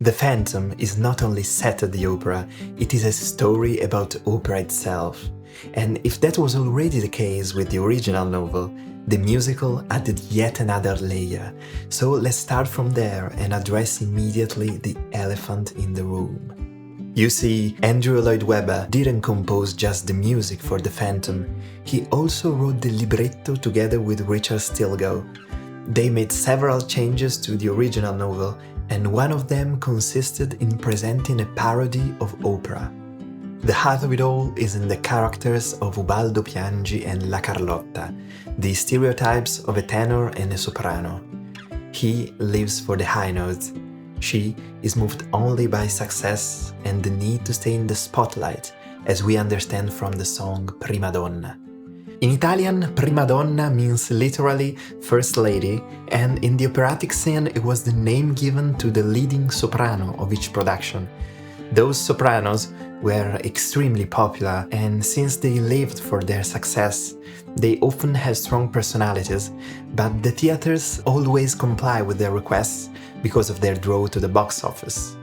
The Phantom is not only set at the opera, it is a story about opera itself. And if that was already the case with the original novel, the musical added yet another layer. So let's start from there and address immediately the elephant in the room. You see, Andrew Lloyd Webber didn't compose just the music for The Phantom, he also wrote the libretto together with Richard Stilgoe. They made several changes to the original novel, and one of them consisted in presenting a parody of opera. The heart of it all is in the characters of Ubaldo Piangi and La Carlotta, the stereotypes of a tenor and a soprano. He lives for the high notes. She is moved only by success and the need to stay in the spotlight, as we understand from the song Prima Donna. In Italian, prima donna means literally first lady, and in the operatic scene it was the name given to the leading soprano of each production. Those sopranos were extremely popular, and since they lived for their success, they often had strong personalities, but the theaters always comply with their requests because of their draw to the box office.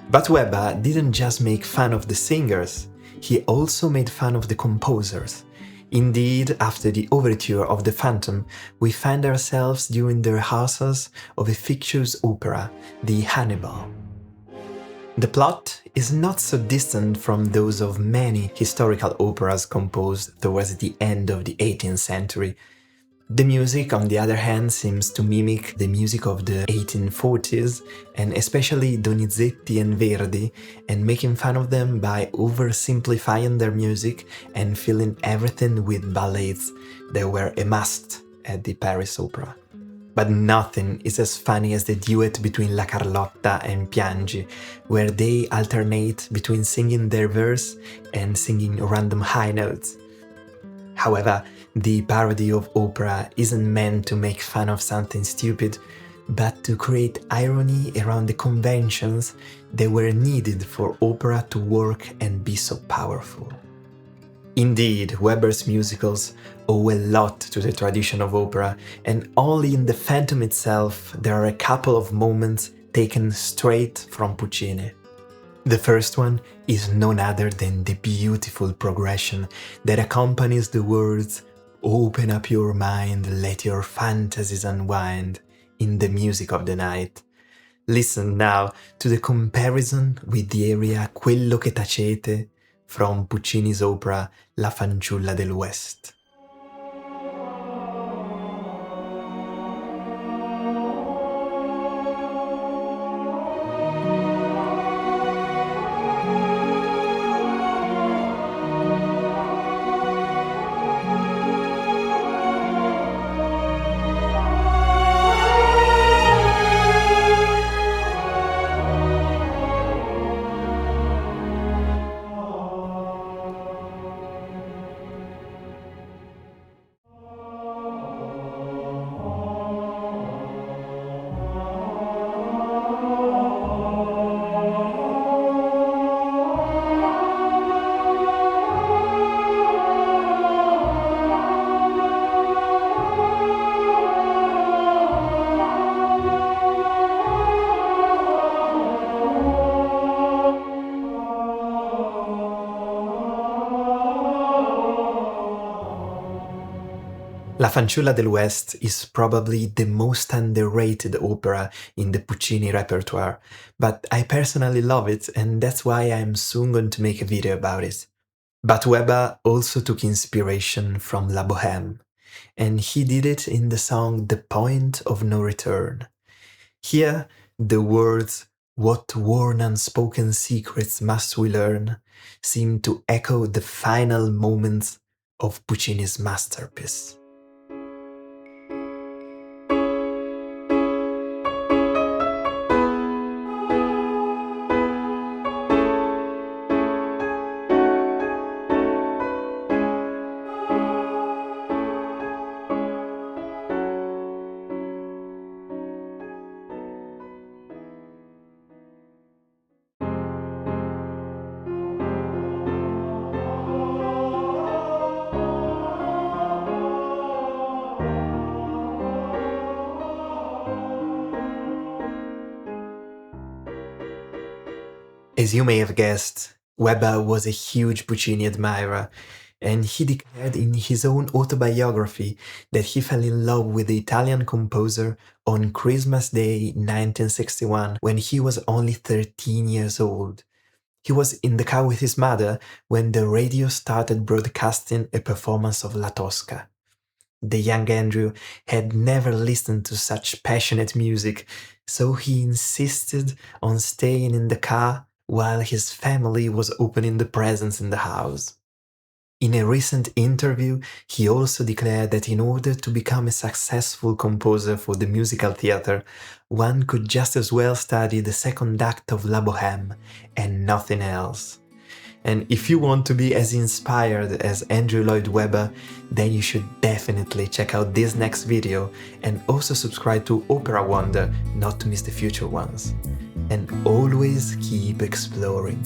But Webber didn't just make fun of the singers, he also made fun of the composers. Indeed, after the overture of The Phantom, we find ourselves during the rehearsals of a fictitious opera, the Hannibal. The plot is not so distant from those of many historical operas composed towards the end of the 18th century. The music, on the other hand, seems to mimic the music of the 1840s, and especially Donizetti and Verdi, and making fun of them by oversimplifying their music and filling everything with ballets that were a must at the Paris Opera. But nothing is as funny as the duet between La Carlotta and Piangi, where they alternate between singing their verse and singing random high notes. However, the parody of opera isn't meant to make fun of something stupid, but to create irony around the conventions that were needed for opera to work and be so powerful. Indeed, Webber's musicals owe a lot to the tradition of opera, and only in The Phantom itself there are a couple of moments taken straight from Puccini. The first one is none other than the beautiful progression that accompanies the words "Open up your mind, let your fantasies unwind" in the music of the night. Listen now to the comparison with the aria Quello che tacete from Puccini's opera La fanciulla del West. La fanciulla del West is probably the most underrated opera in the Puccini repertoire, but I personally love it, and that's why I'm soon going to make a video about it. But Webber also took inspiration from La Bohème, and he did it in the song The Point of No Return. Here, the words "What worn unspoken secrets must we learn" seem to echo the final moments of Puccini's masterpiece. As you may have guessed, Webber was a huge Puccini admirer, and he declared in his own autobiography that he fell in love with the Italian composer on Christmas Day 1961 when he was only 13 years old. He was in the car with his mother when the radio started broadcasting a performance of La Tosca. The young Andrew had never listened to such passionate music, so he insisted on staying in the car while his family was opening the presents in the house. In a recent interview, he also declared that in order to become a successful composer for the musical theatre, one could just as well study the second act of La Bohème and nothing else. And if you want to be as inspired as Andrew Lloyd Webber, then you should definitely check out this next video and also subscribe to Opera Wonder not to miss the future ones. And always keep exploring.